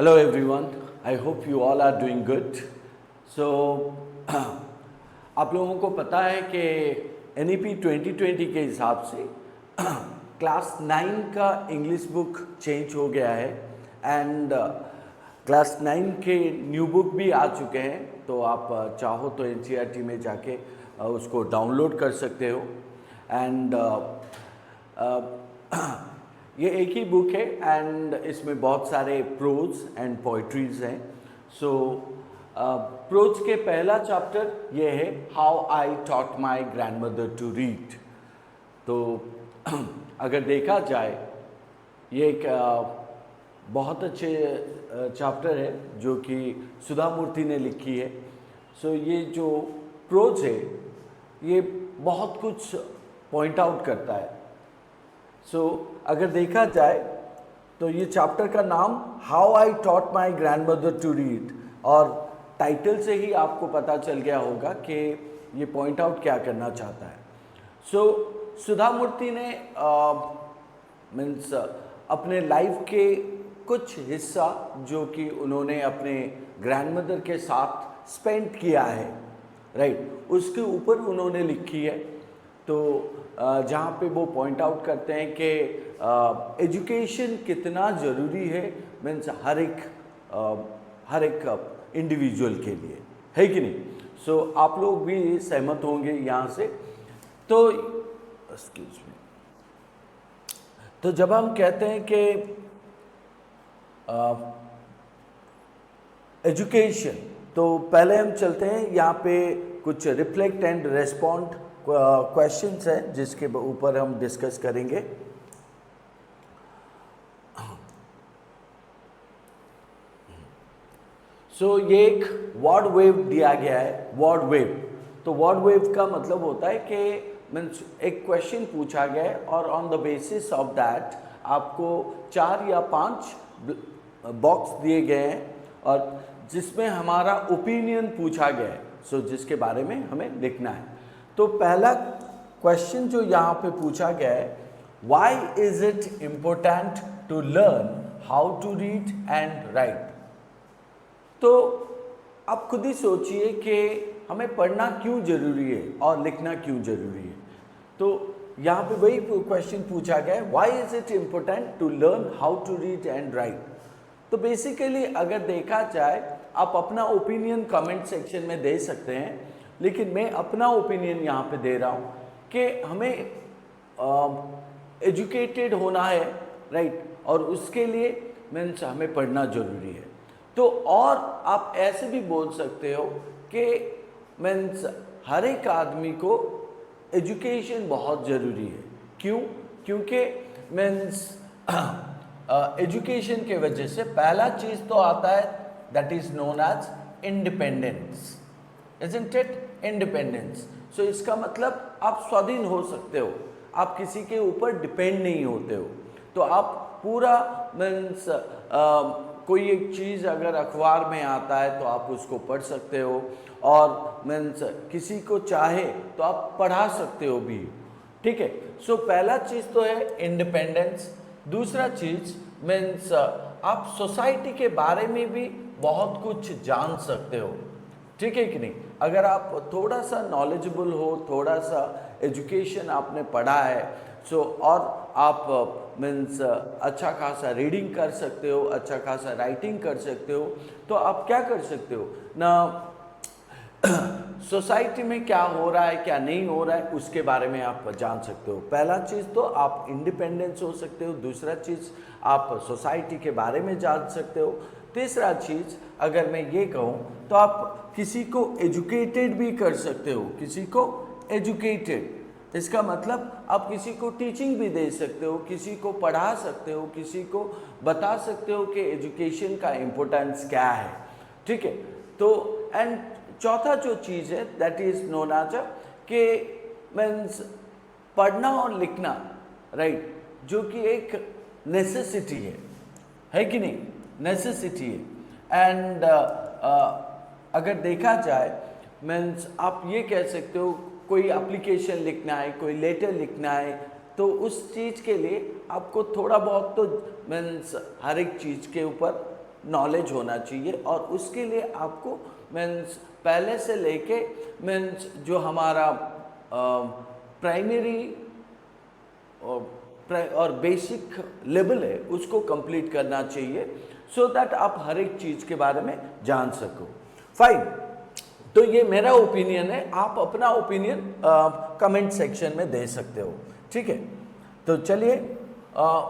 Hello everyone, I hope you all are doing good. So आप लोगों को पता है कि NEP 2020 के हिसाब से क्लास 9 का इंग्लिश बुक चेंज हो गया है एंड क्लास 9 के न्यू बुक भी आ चुके हैं, तो आप चाहो तो NCERT में जाके उसको डाउनलोड कर सकते हो एंड ये एक ही बुक है एंड इसमें बहुत सारे प्रोज एंड पोइट्रीज हैं। सो प्रोज के पहला चैप्टर ये है how I taught my grandmother to read. तो अगर देखा जाए ये एक बहुत अच्छे चैप्टर है जो कि सुधा मूर्ति ने लिखी है। सो ये जो प्रोज है ये बहुत कुछ पॉइंट आउट करता है। सो अगर देखा जाए तो ये चैप्टर का नाम how I taught my grandmother to read, और टाइटल से ही आपको पता चल गया होगा कि ये पॉइंट आउट क्या करना चाहता है। सो सुधा मूर्ति ने मीन्स अपने लाइफ के कुछ हिस्सा जो कि उन्होंने अपने ग्रैंडमदर के साथ स्पेंड किया है, राइट, उसके ऊपर उन्होंने लिखी है। तो जहाँ पे वो पॉइंट आउट करते हैं कि एजुकेशन कितना ज़रूरी है, मीन्स हर एक इंडिविजुअल के लिए, है कि नहीं। सो आप लोग भी सहमत होंगे यहाँ से। तो एक्सक्यूज मी, तो जब हम कहते हैं कि एजुकेशन, तो पहले हम चलते हैं यहाँ पे कुछ रिफ्लेक्ट एंड रेस्पॉन्ड क्वेश्चंस हैं जिसके ऊपर हम डिस्कस करेंगे। सो ये एक वर्ड वेव दिया गया है, वर्ड वेव। तो वर्ड वेव का मतलब होता है कि मीन्स एक क्वेश्चन पूछा गया है और on the basis of that आपको 4 या 5 बॉक्स दिए गए हैं और जिसमें हमारा ओपिनियन पूछा गया है, सो जिसके बारे में हमें लिखना है। तो पहला क्वेश्चन जो यहाँ पे पूछा गया है, why is it important to learn how to read and write. तो आप खुद ही सोचिए कि हमें पढ़ना क्यों जरूरी है और लिखना क्यों जरूरी है। तो यहाँ पे वही क्वेश्चन पूछा गया है, why is it important to learn how to read and write. तो बेसिकली अगर देखा जाए, आप अपना ओपिनियन कमेंट सेक्शन में दे सकते हैं, लेकिन मैं अपना ओपिनियन यहाँ पे दे रहा हूँ कि हमें एजुकेटेड होना है, राइट, और उसके लिए मीन्स हमें पढ़ना जरूरी है। तो और आप ऐसे भी बोल सकते हो कि मीन्स हर एक आदमी को एजुकेशन बहुत ज़रूरी है। क्यों? क्योंकि मीन्स एजुकेशन के वजह से पहला चीज़ तो आता है that is known as independence, isn't it? Independence. So इसका मतलब आप स्वाधीन हो सकते हो, आप किसी के ऊपर डिपेंड नहीं होते हो। तो आप पूरा मीन्स कोई एक चीज़ अगर अखबार में आता है तो आप उसको पढ़ सकते हो, और मीन्स किसी को चाहे तो आप पढ़ा सकते हो भी, ठीक है। सो पहला चीज़ तो है इंडिपेंडेंस। दूसरा चीज़ मीन्स आप सोसाइटी के बारे में भी बहुत कुछ जान सकते हो, ठीक है कि नहीं। अगर आप थोड़ा सा नॉलेजेबल हो, थोड़ा सा एजुकेशन आपने पढ़ा है, सो और आप मीन्स अच्छा खासा रीडिंग कर सकते हो, अच्छा खासा राइटिंग कर सकते हो, तो आप क्या कर सकते हो ना, सोसाइटी में क्या हो रहा है क्या नहीं हो रहा है उसके बारे में आप जान सकते हो। पहला चीज़ तो आप इंडिपेंडेंस हो सकते हो, दूसरा चीज़ आप सोसाइटी के बारे में जान सकते हो, तीसरा चीज़ अगर मैं ये कहूँ तो आप किसी को एजुकेटेड भी कर सकते हो, किसी को एजुकेटेड, इसका मतलब आप किसी को टीचिंग भी दे सकते हो, किसी को पढ़ा सकते हो, किसी को बता सकते हो कि एजुकेशन का इम्पोर्टेंस क्या है, ठीक है। तो एंड चौथा जो चीज़ है दैट इज़ नोन एज कि मीन्स पढ़ना और लिखना, राइट, जो कि एक नेसेसिटी है कि नहीं, नेसेसिटी है। एंड अगर देखा जाए मीन्स आप ये कह सकते हो कोई एप्लीकेशन लिखना है, कोई लेटर लिखना है, तो उस चीज़ के लिए आपको थोड़ा बहुत तो मीन्स हर एक चीज़ के ऊपर नॉलेज होना चाहिए, और उसके लिए आपको मीन्स पहले से लेके मीन्स जो हमारा प्राइमरी और बेसिक लेवल है उसको कंप्लीट करना चाहिए, सो दैट आप हर एक चीज़ के बारे में जान सको। फाइन, तो ये मेरा ओपिनियन है, आप अपना ओपिनियन कमेंट सेक्शन में दे सकते हो, ठीक है। तो चलिए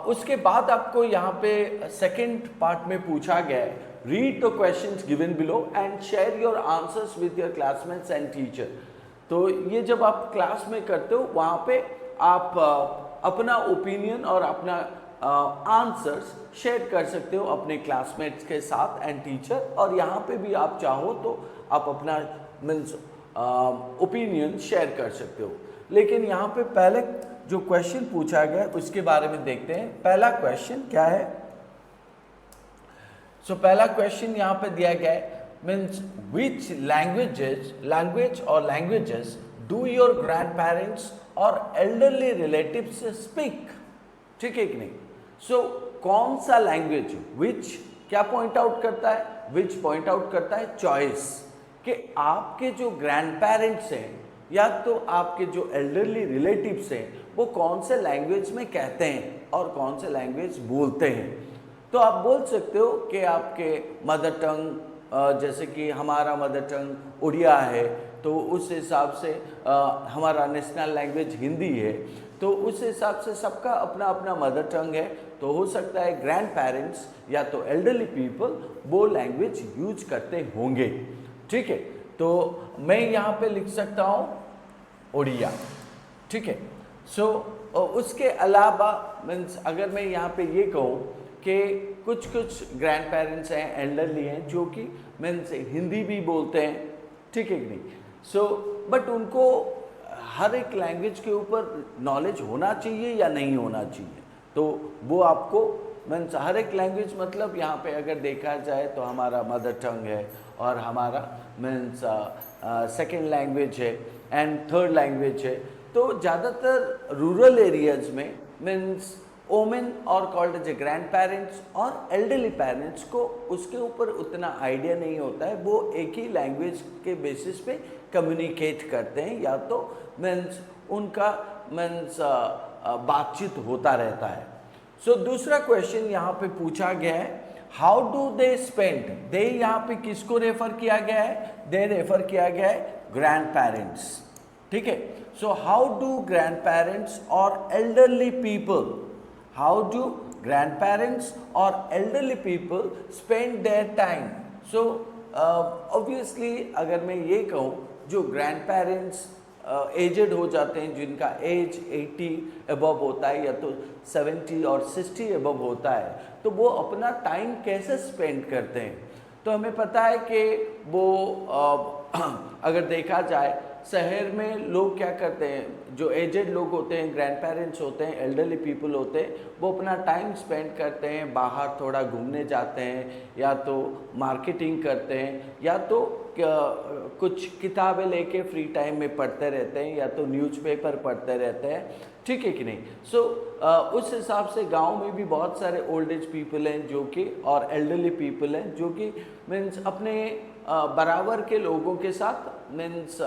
उसके बाद आपको यहाँ पे सेकंड पार्ट में पूछा गया है, read the questions given below and share your answers with your classmates and teacher. तो ये जब आप क्लास में करते हो वहाँ पे आप अपना ओपिनियन और अपना आंसर्स शेयर कर सकते हो अपने क्लासमेट्स के साथ एंड टीचर, और यहाँ पे भी आप चाहो तो आप अपना मीन्स ओपिनियन शेयर कर सकते हो। लेकिन यहाँ पे पहले जो क्वेश्चन पूछा गया उसके बारे में देखते हैं। पहला क्वेश्चन क्या है? पहला क्वेश्चन यहाँ पे दिया गया है, मीन्स विच लैंग्वेज और languages do your grand parents और एल्डरली रिलेटिव्स स्पीक, ठीक है कि नहीं। कौन सा लैंग्वेज, विच क्या पॉइंट आउट करता है, विच पॉइंट आउट करता है चॉइस, कि आपके जो ग्रैंड पेरेंट्स हैं या तो आपके जो एल्डरली रिलेटिव्स हैं वो कौन से लैंग्वेज में कहते हैं और कौन से लैंग्वेज बोलते हैं। तो आप बोल सकते हो कि आपके मदर टंग, जैसे कि हमारा मदर टंग उड़िया है, तो उस हिसाब से हमारा नेशनल लैंग्वेज हिंदी है, तो उस हिसाब से सबका अपना अपना मदर टंग है। तो हो सकता है ग्रैंड पेरेंट्स या तो एल्डरली पीपल वो लैंग्वेज यूज करते होंगे, ठीक है। तो मैं यहाँ पे लिख सकता हूँ उड़िया, ठीक है। उसके अलावा मीन्स अगर मैं यहाँ पे ये कहूँ कि कुछ ग्रैंड पेरेंट्स हैं, एल्डरली हैं, जो कि मीन्स हिंदी भी बोलते हैं, ठीक है कि नहीं। बट उनको हर एक लैंग्वेज के ऊपर नॉलेज होना चाहिए या नहीं होना चाहिए, तो वो आपको मीन्स हर एक लैंग्वेज, मतलब यहाँ पे अगर देखा जाए तो हमारा मदर टंग है और हमारा मीन्स सेकेंड लैंग्वेज है एंड थर्ड लैंग्वेज है। तो ज़्यादातर रूरल एरियाज में मीन्स ओमेन और called as a grand parents और एल्डरली पेरेंट्स को उसके ऊपर उतना आइडिया नहीं होता है, वो एक ही लैंग्वेज के बेसिस पे कम्युनिकेट करते हैं, या तो मीन्स उनका मीन्स बातचीत होता रहता है। दूसरा क्वेश्चन यहाँ पे पूछा गया है, हाउ डू दे स्पेंड। दे यहाँ पे किसको रेफर किया गया है? दे रेफर किया गया है ग्रैंड पेरेंट्स, ठीक है। हाउ डू ग्रैंड पेरेंट्स और elderly people, how do grand parents और elderly people spend their time. Obviously अगर मैं ये कहूँ, जो ग्रैंड पेरेंट्स एजेड हो जाते हैं, जिनका एज 80 अबव होता है या तो 70 और 60 अबव होता है, तो वो अपना टाइम कैसे स्पेंड करते हैं। तो हमें पता है कि वो अगर देखा जाए शहर में लोग क्या करते हैं, जो एजेड लोग होते हैं, ग्रैंड पेरेंट्स होते हैं, एल्डरली पीपल होते हैं, वो अपना टाइम स्पेंड करते हैं, बाहर थोड़ा घूमने जाते हैं, या तो मार्केटिंग करते हैं, या तो कुछ किताबें लेके फ्री टाइम में पढ़ते रहते हैं, या तो न्यूज़पेपर पढ़ते रहते हैं, ठीक है कि नहीं। उस हिसाब से गांव में भी बहुत सारे ओल्ड एज पीपल हैं जो कि, और एल्डरली पीपल हैं जो कि मीन्स अपने बराबर के लोगों के साथ मीन्स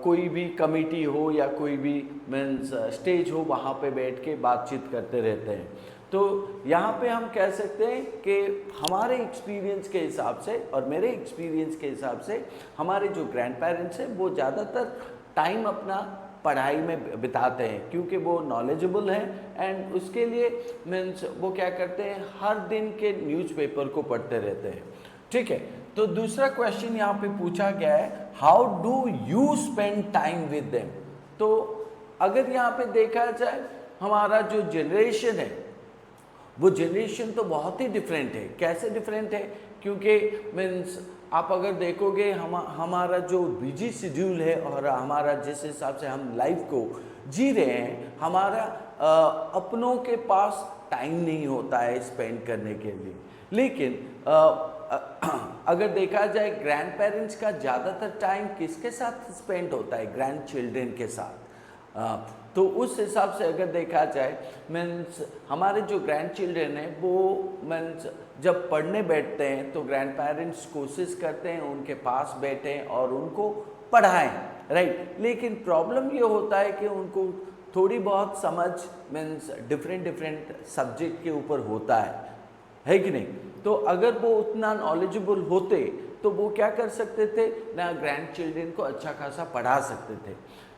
कोई भी कमेटी हो या कोई भी मीन्स स्टेज हो, वहाँ पे बैठ के बातचीत करते रहते हैं। तो यहाँ पे हम कह सकते हैं कि हमारे एक्सपीरियंस के हिसाब से और मेरे एक्सपीरियंस के हिसाब से हमारे जो ग्रैंड पेरेंट्स हैं वो ज़्यादातर टाइम अपना पढ़ाई में बिताते हैं, क्योंकि वो नॉलेजेबल हैं, एंड उसके लिए मीन्स वो क्या करते हैं, हर दिन के न्यूज़पेपर को पढ़ते रहते हैं, ठीक है। तो दूसरा क्वेश्चन यहाँ पे पूछा गया है, how do you spend time with them. तो अगर यहाँ पे देखा जाए हमारा जो जनरेशन है वो जनरेशन तो बहुत ही डिफरेंट है। कैसे डिफरेंट है? क्योंकि मीन्स आप अगर देखोगे हमारा जो बिजी शेड्यूल है और हमारा जिस हिसाब से हम लाइफ को जी रहे हैं, हमारा अपनों के पास टाइम नहीं होता है स्पेंड करने के लिए। लेकिन अगर देखा जाए ग्रैंड पेरेंट्स का ज़्यादातर टाइम किसके साथ स्पेंड होता है? ग्रैंड चिल्ड्रेन के साथ। तो उस हिसाब से अगर देखा जाए मीन्स हमारे जो ग्रैंड चिल्ड्रेन हैं वो मीन्स जब पढ़ने बैठते हैं तो ग्रैंड पेरेंट्स कोशिश करते हैं उनके पास बैठें और उनको पढ़ाएं, राइट। लेकिन प्रॉब्लम ये होता है कि उनको थोड़ी बहुत समझ मीन्स डिफरेंट सब्जेक्ट के ऊपर होता है कि नहीं। तो अगर वो उतना नॉलेजेबल होते तो वो क्या कर सकते थे ना, ग्रैंड चिल्ड्रेन को अच्छा खासा पढ़ा सकते थे।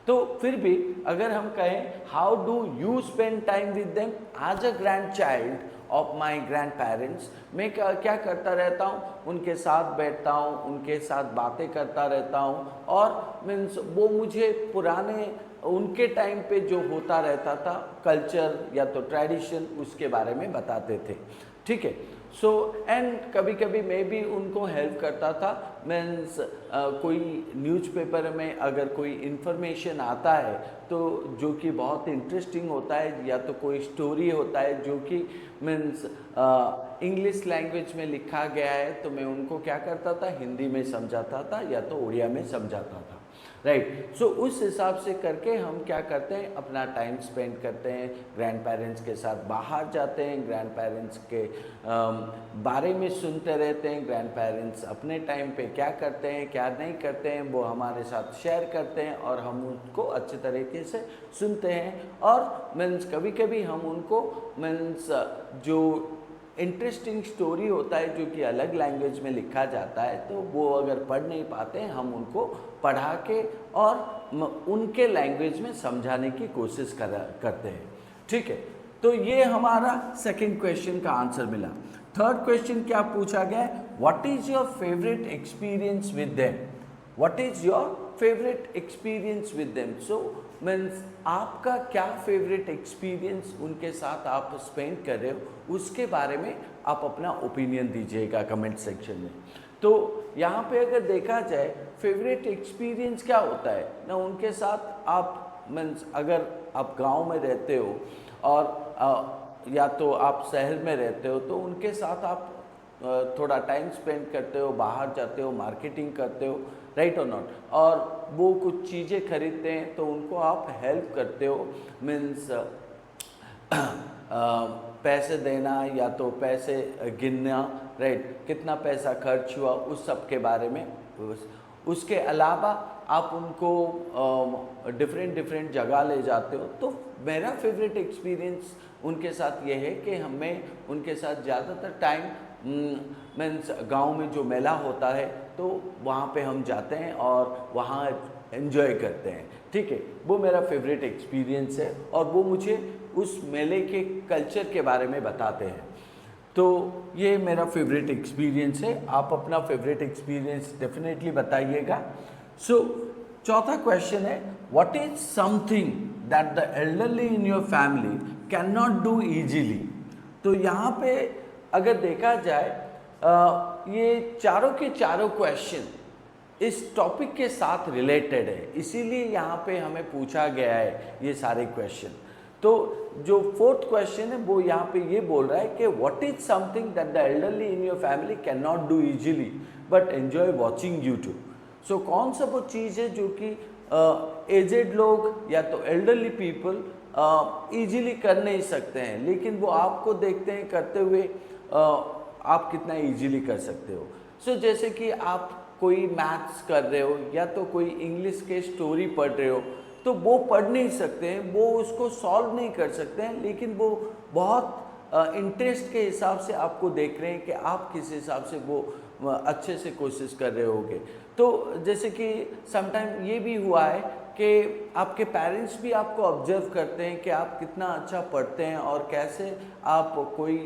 तो फिर भी अगर हम कहें how do you spend time with them as a grand child of my grand parents, मैं क्या करता रहता हूँ, उनके साथ बैठता हूँ, उनके साथ बातें करता रहता हूँ और मीन्स वो मुझे पुराने उनके टाइम पे जो होता रहता था कल्चर या तो ट्रेडिशन उसके बारे में बताते थे, ठीक है। सो एंड कभी कभी मैं भी उनको हेल्प करता था, मीन्स कोई न्यूज़पेपर में अगर कोई इन्फॉर्मेशन आता है तो जो कि बहुत इंटरेस्टिंग होता है या तो कोई स्टोरी होता है जो कि मीन्स इंग्लिश लैंग्वेज में लिखा गया है तो मैं उनको क्या करता था, हिंदी में समझाता था या तो उड़िया में समझाता था, राइट। सो उस हिसाब से करके हम क्या करते हैं, अपना टाइम स्पेंड करते हैं, ग्रैंड पेरेंट्स के साथ बाहर जाते हैं, ग्रैंड पेरेंट्स के बारे में सुनते रहते हैं, ग्रैंड पेरेंट्स अपने टाइम पे क्या करते हैं क्या नहीं करते हैं वो हमारे साथ शेयर करते हैं और हम उनको अच्छे तरीके से सुनते हैं। और मीन्स कभी कभी हम उनको मीन्स जो इंटरेस्टिंग स्टोरी होता है जो कि अलग लैंग्वेज में लिखा जाता है तो वो अगर पढ़ नहीं पाते हैं हम उनको पढ़ा के और उनके लैंग्वेज में समझाने की कोशिश करते हैं, ठीक है। तो ये हमारा सेकंड क्वेश्चन का आंसर मिला। थर्ड क्वेश्चन क्या पूछा गया है, what is your favourite experience with them, what is your favourite experience with them. So means आपका क्या फेवरेट एक्सपीरियंस उनके साथ आप स्पेंड कर रहे हो उसके बारे में आप अपना ओपिनियन दीजिएगा कमेंट सेक्शन में। तो यहाँ पे अगर देखा जाए फेवरेट एक्सपीरियंस क्या होता है ना, उनके साथ आप मीन्स अगर आप गांव में रहते हो और या तो आप शहर में रहते हो तो उनके साथ आप थोड़ा टाइम स्पेंड करते हो, बाहर जाते हो, मार्केटिंग करते हो, राइट और नॉट, और वो कुछ चीज़ें खरीदते हैं तो उनको आप हेल्प करते हो, मीन्स पैसे देना या तो पैसे गिनना, राइट, कितना पैसा खर्च हुआ उस सब के बारे में। उसके अलावा आप उनको डिफरेंट जगह ले जाते हो। तो मेरा फेवरेट एक्सपीरियंस उनके साथ ये है कि हमें उनके साथ ज़्यादातर टाइम मीन्स गांव में जो मेला होता है तो वहाँ पे हम जाते हैं और वहाँ एंजॉय करते हैं, ठीक है। वो मेरा फेवरेट एक्सपीरियंस है और वो मुझे उस मेले के कल्चर के बारे में बताते हैं। तो ये मेरा फेवरेट एक्सपीरियंस है, आप अपना फेवरेट एक्सपीरियंस डेफिनेटली बताइएगा। सो चौथा क्वेश्चन है, what is something that the elderly in your family can not do easily. तो यहाँ पे अगर देखा जाए ये चारों के चारों क्वेश्चन इस टॉपिक के साथ रिलेटेड है, इसीलिए यहाँ पे हमें पूछा गया है ये सारे क्वेश्चन। तो जो फोर्थ क्वेश्चन है वो यहाँ पे ये बोल रहा है कि what is something that the elderly in your family can not do easily but enjoy watching YouTube. So कौन सा वो चीज़ है जो कि एजेड लोग या तो एल्डरली पीपल इजीली कर नहीं सकते हैं लेकिन वो आपको देखते हैं करते हुए आप कितना इजीली कर सकते हो। सो जैसे कि आप कोई मैथ्स कर रहे हो या तो कोई इंग्लिश के स्टोरी पढ़ रहे हो तो वो पढ़ नहीं सकते हैं, वो उसको सॉल्व नहीं कर सकते हैं, लेकिन वो बहुत इंटरेस्ट के हिसाब से आपको देख रहे हैं कि आप किस हिसाब से वो अच्छे से कोशिश कर रहे होगे। तो जैसे कि समटाइम ये भी हुआ है कि आपके पेरेंट्स भी आपको ऑब्जर्व करते हैं कि आप कितना अच्छा पढ़ते हैं और कैसे आप कोई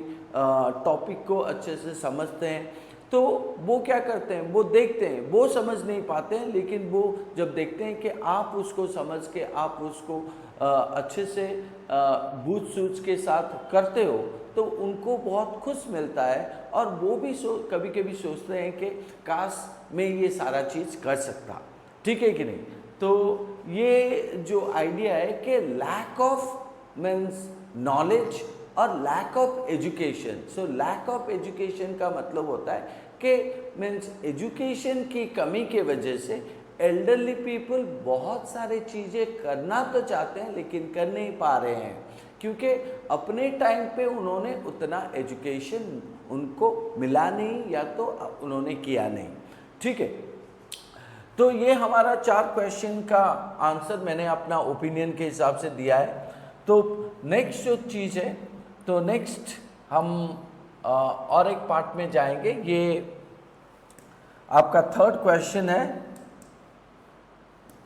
टॉपिक को अच्छे से समझते हैं। तो वो क्या करते हैं, वो देखते हैं, वो समझ नहीं पाते हैं, लेकिन वो जब देखते हैं कि आप उसको समझ के आप उसको अच्छे से बूझ सूझ के साथ करते हो तो उनको बहुत खुश मिलता है और वो भी कभी कभी सोचते हैं कि काश मैं ये सारा चीज़ कर सकता, ठीक है कि नहीं। तो ये जो आइडिया है कि लैक ऑफ मीन्स नॉलेज और lack of education. So lack of education का मतलब होता है कि मीन्स एजुकेशन की कमी के वजह से एल्डरली पीपल बहुत सारे चीज़ें करना तो चाहते हैं लेकिन कर नहीं पा रहे हैं, क्योंकि अपने टाइम पे उन्होंने उतना एजुकेशन उनको मिला नहीं या तो उन्होंने किया नहीं। ठीक है, तो ये हमारा 4 क्वेश्चन का आंसर मैंने अपना ओपिनियन के हिसाब से दिया है। तो नेक्स्ट जो चीज़ है, तो नेक्स्ट हम और एक पार्ट में जाएंगे। ये आपका 3rd क्वेश्चन है।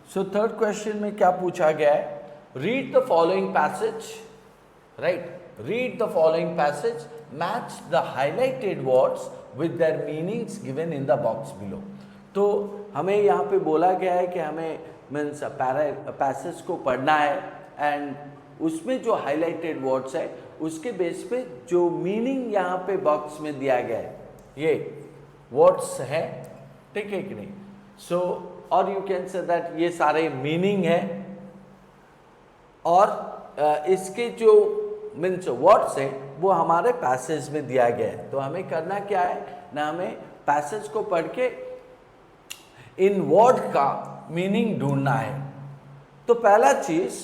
सो 3rd क्वेश्चन में क्या पूछा गया है, read the following passage, right, read the following passage, match the highlighted words with their meanings given in the box below. तो हमें यहाँ पे बोला गया है कि हमें मीन्स पैसेज को पढ़ना है एंड उसमें जो हाईलाइटेड वर्ड्स है उसके बेस पे जो मीनिंग यहाँ पे बॉक्स में दिया गया है ये वर्ड्स है, ठीक है कि नहीं। सो और यू कैन से दैट ये सारे मीनिंग है और इसके जो मीन्स वर्ड्स है वो हमारे पैसेज में दिया गया है। तो हमें करना क्या है ना, हमें पैसेज को पढ़ के इन वर्ड का मीनिंग ढूंढना है। तो पहला चीज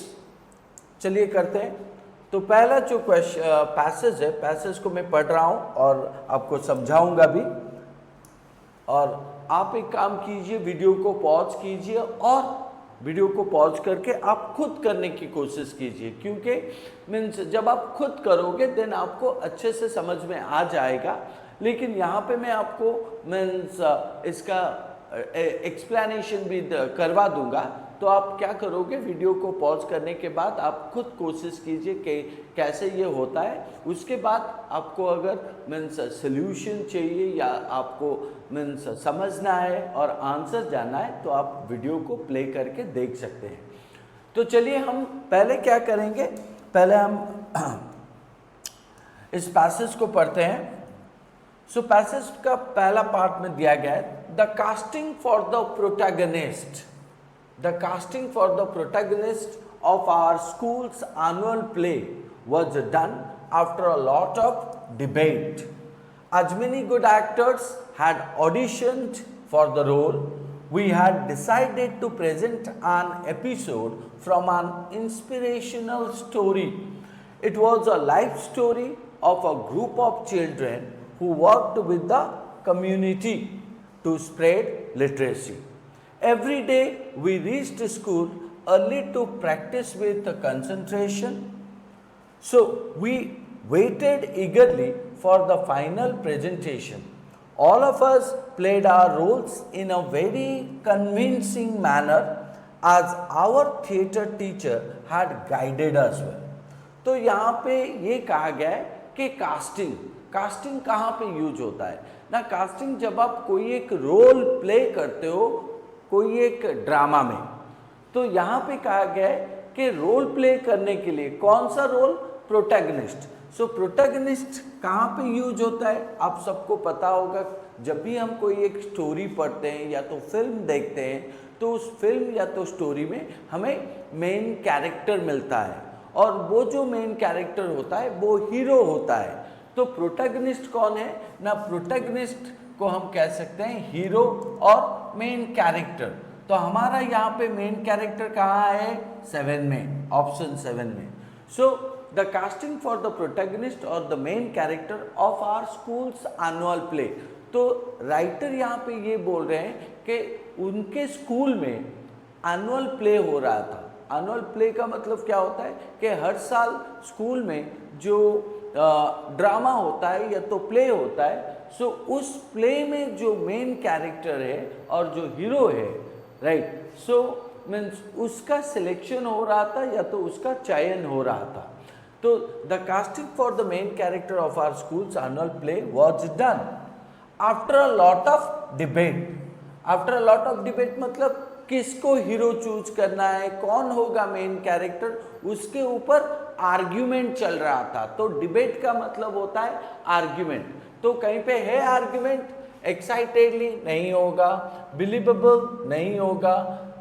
चलिए करते हैं। तो पहला जो पैसेज है, पैसेज को मैं पढ़ रहा हूं और आपको समझाऊंगा भी। और आप एक काम कीजिए, वीडियो को पॉज कीजिए और वीडियो को पॉज करके आप खुद करने की कोशिश कीजिए, क्योंकि मीन्स जब आप खुद करोगे देन आपको अच्छे से समझ में आ जाएगा। लेकिन यहाँ पे मैं आपको मीन्स इसका एक्सप्लेनेशन भी करवा दूंगा। तो आप क्या करोगे, वीडियो को पॉज करने के बाद आप खुद कोशिश कीजिए कि कैसे ये होता है। उसके बाद आपको अगर मीन्स सल्यूशन चाहिए या आपको मीन्स समझना है और आंसर जानना है तो आप वीडियो को प्ले करके देख सकते हैं। तो चलिए हम पहले क्या करेंगे, पहले हम इस पैसेज को पढ़ते हैं। सो पैसेज का पहला पार्ट में दिया गया है, the casting for the protagonist, the casting for the protagonist of our school's annual play was done after a lot of debate. As many good actors had auditioned for the role, we had decided to present an episode from an inspirational story. It was a life story of a group of children who worked with the community to spread literacy. Every day we reached school early to practice with concentration. So we waited eagerly for the final presentation. All of us played our roles in a very convincing manner as our theatre teacher had guided us well. तो यहाँ पे ये कहा गया है कि casting, casting कहाँ पे यूज होता है ना, कास्टिंग जब आप कोई एक रोल प्ले करते हो कोई एक ड्रामा में, तो यहाँ पे कहा गया है कि रोल प्ले करने के लिए कौन सा रोल, प्रोटैगनिस्ट। सो प्रोटैगनिस्ट कहाँ पे यूज होता है, आप सबको पता होगा। जब भी हम कोई एक स्टोरी पढ़ते हैं या तो फिल्म देखते हैं तो उस फिल्म या तो स्टोरी में हमें मेन कैरेक्टर मिलता है और वो जो मेन कैरेक्टर होता है वो हीरो होता है। तो प्रोटैगनिस्ट कौन है ना, प्रोटैगनिस्ट को हम कह सकते हैं हीरो और मेन कैरेक्टर। तो हमारा यहाँ पे मेन कैरेक्टर कहाँ है, 7 में, ऑप्शन 7 में। So the casting for the protagonist और the main character of our school's annual play. तो राइटर यहाँ पे ये बोल रहे हैं कि उनके स्कूल में एनुअल प्ले हो रहा था। एनुअल प्ले का मतलब क्या होता है कि हर साल स्कूल में जो ड्रामा होता है या तो प्ले होता है, सो उस प्ले में जो मेन कैरेक्टर है और जो हीरो है, राइट, सो मीन्स उसका सिलेक्शन हो रहा था या तो उसका चयन हो रहा था। तो the casting for the main character of our school's annual play was done after a lot of debate. After a lot of debate मतलब किसको हीरो चूज करना है, कौन होगा मेन कैरेक्टर, उसके ऊपर आर्ग्यूमेंट चल रहा था। तो डिबेट का मतलब होता है आर्ग्यूमेंट। तो कहीं पे है आर्ग्यूमेंट, एक्साइटेडली नहीं होगा, बिलीवेबल नहीं होगा,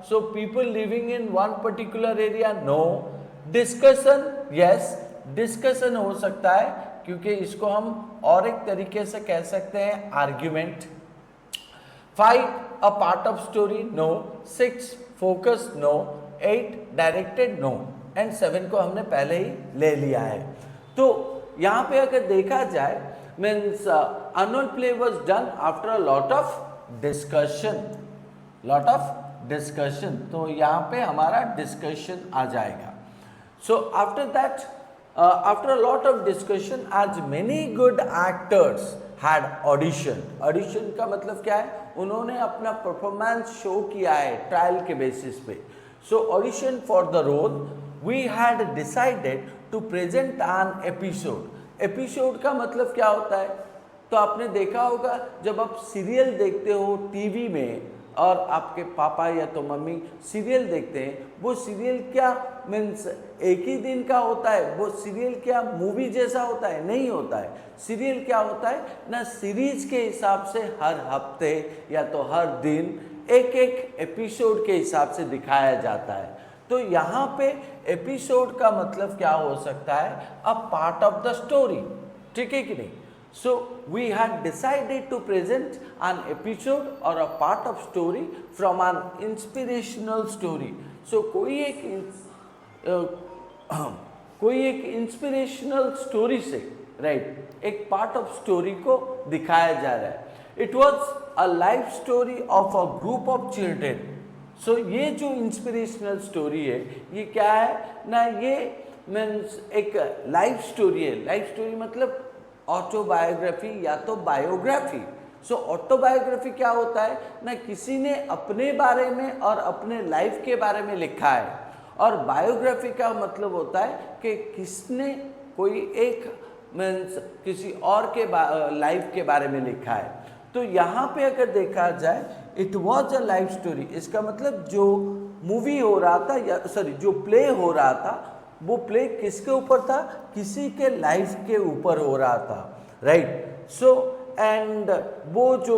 so people living in one particular area, no. Discussion, yes, discussion हो सकता है, क्योंकि इसको हम और एक तरीके से कह सकते हैं argument. Fight, a part of story, no. 6 focus, no. 8 directed, no. And 7 को हमने पहले ही ले लिया है। तो यहाँ पे अगर देखा जाए means annual play was done after a lot of discussion, lot of discussion. तो यहाँ पे हमारा डिस्कशन आ जाएगा। So after that, after a lot of discussion, as many good actors had audition. Audition का मतलब क्या है? उन्होंने अपना परफॉर्मेंस शो किया है ट्रायल के बेसिस पे। So audition for the role, we had decided to present an episode. Episode का मतलब क्या होता है? तो आपने देखा होगा जब आप सीरियल देखते हो टीवी में और आपके पापा या तो मम्मी सीरियल देखते हैं, वो सीरियल क्या मीन्स एक ही दिन का होता है? वो सीरियल क्या मूवी जैसा होता है? नहीं होता है। सीरियल क्या होता है ना, सीरीज के हिसाब से हर हफ्ते या तो हर दिन एक एक एपिसोड के हिसाब से दिखाया जाता है। तो यहाँ पे एपिसोड का मतलब क्या हो सकता है? अ पार्ट ऑफ द स्टोरी, ठीक है कि नहीं? So we had decided to present an episode or a part of story from an inspirational story. So कोई एक इंस्पिरेशनल स्टोरी से राइट एक पार्ट ऑफ स्टोरी को दिखाया जा रहा है। It was a life story of a group of children. So ये जो इंस्पिरेशनल स्टोरी है ये क्या है ना, ये मीन्स एक लाइफ स्टोरी है। लाइफ स्टोरी मतलब ऑटोबायोग्राफी या तो बायोग्राफी। सो ऑटोबायोग्राफी क्या होता है ना, किसी ने अपने बारे में और अपने लाइफ के बारे में लिखा है। और बायोग्राफी का मतलब होता है कि किसने कोई एक मीन्स किसी और के लाइफ के बारे में लिखा है। तो यहाँ पे अगर देखा जाए it was a life story, इसका मतलब जो मूवी हो रहा था या सॉरी जो प्ले हो रहा था वो प्ले किसके ऊपर था? किसी के लाइफ के ऊपर हो रहा था, राइट। सो एंड वो जो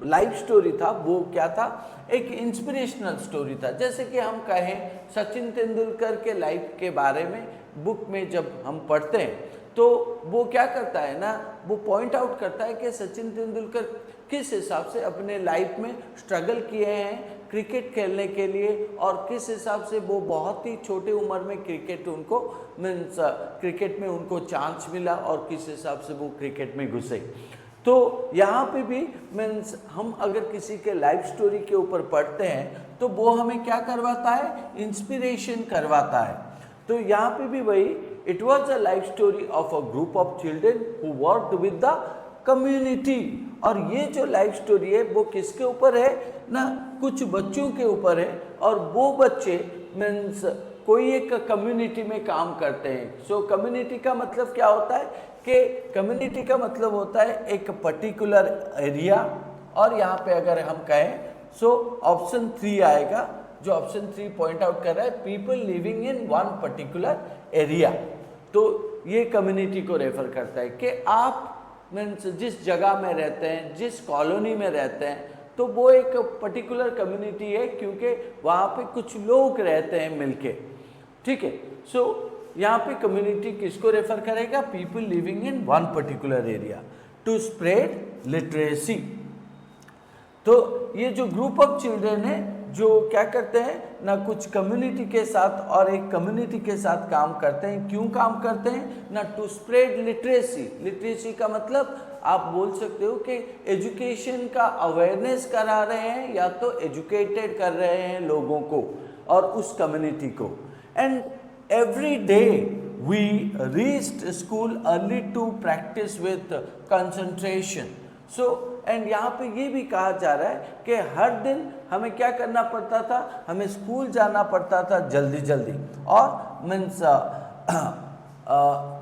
लाइफ स्टोरी था वो क्या था? एक इंस्पिरेशनल स्टोरी था। जैसे कि हम कहें सचिन तेंदुलकर के लाइफ के बारे में बुक में जब हम पढ़ते हैं तो वो क्या करता है ना, वो पॉइंट आउट करता है कि सचिन तेंदुलकर किस हिसाब से अपने लाइफ में स्ट्रगल किए हैं क्रिकेट खेलने के लिए, और किस हिसाब से वो बहुत ही छोटे उम्र में क्रिकेट उनको मीन्स क्रिकेट में उनको चांस मिला और किस हिसाब से वो क्रिकेट में घुसे। तो यहाँ पे भी मीन्स हम अगर किसी के लाइफ स्टोरी के ऊपर पढ़ते हैं तो वो हमें क्या करवाता है? इंस्पिरेशन करवाता है। तो यहाँ पे भी वही, it was a life story of a group of children who worked with the community. और ये जो लाइफ स्टोरी है वो किसके ऊपर है ना, कुछ बच्चों के ऊपर है। और वो बच्चे मीन्स कोई एक कम्युनिटी में काम करते हैं। सो कम्युनिटी का मतलब क्या होता है कि कम्युनिटी का मतलब होता है एक पर्टिकुलर एरिया। और यहाँ पे अगर हम कहें सो ऑप्शन 3 आएगा, जो ऑप्शन 3 पॉइंट आउट कर रहा है people living in one particular area. तो ये कम्युनिटी को रेफर करता है कि आप मीन्स जिस जगह में रहते हैं, जिस कॉलोनी में रहते हैं, तो वो एक पर्टिकुलर कम्युनिटी है क्योंकि वहाँ पे कुछ लोग रहते हैं मिलके, ठीक है। सो यहाँ पे कम्युनिटी किसको रेफर करेगा? People living in one particular area to spread literacy. तो ये जो ग्रुप ऑफ चिल्ड्रेन है जो क्या करते हैं ना, कुछ कम्युनिटी के साथ और एक कम्युनिटी के साथ काम करते हैं। क्यों काम करते हैं ना? To spread literacy. लिटरेसी का मतलब आप बोल सकते हो कि एजुकेशन का अवेयरनेस करा रहे हैं या तो एजुकेटेड कर रहे हैं लोगों को और उस कम्युनिटी को। And every day we reached school early to practice with concentration. So and यहाँ पे ये भी कहा जा रहा है कि हर दिन हमें क्या करना पड़ता था? हमें स्कूल जाना पड़ता था जल्दी जल्दी। और मीन्स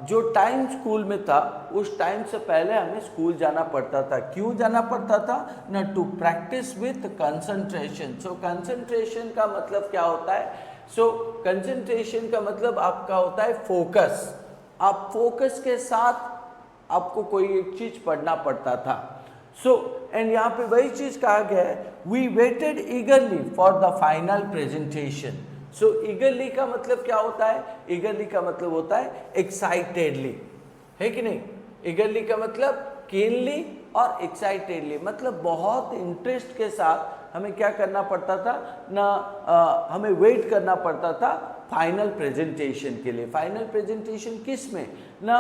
जो टाइम स्कूल में था उस टाइम से पहले हमें स्कूल जाना पड़ता था। क्यों जाना पड़ता था ना? To practice with concentration. So concentration का मतलब क्या होता है? सो कंसंट्रेशन का मतलब आपका होता है फोकस। आप फोकस के साथ आपको कोई एक चीज पढ़ना पड़ता था। सो एंड यहाँ पे वही चीज कहा गया है, we waited eagerly for the final presentation. So eagerly का मतलब क्या होता है? ईगरली का मतलब होता है एक्साइटेडली, है कि नहीं? ईगरली का मतलब कीनली और एक्साइटेडली, मतलब बहुत इंटरेस्ट के साथ हमें क्या करना पड़ता था ना, हमें वेट करना पड़ता था फाइनल प्रेजेंटेशन के लिए। फाइनल प्रेजेंटेशन किस में ना,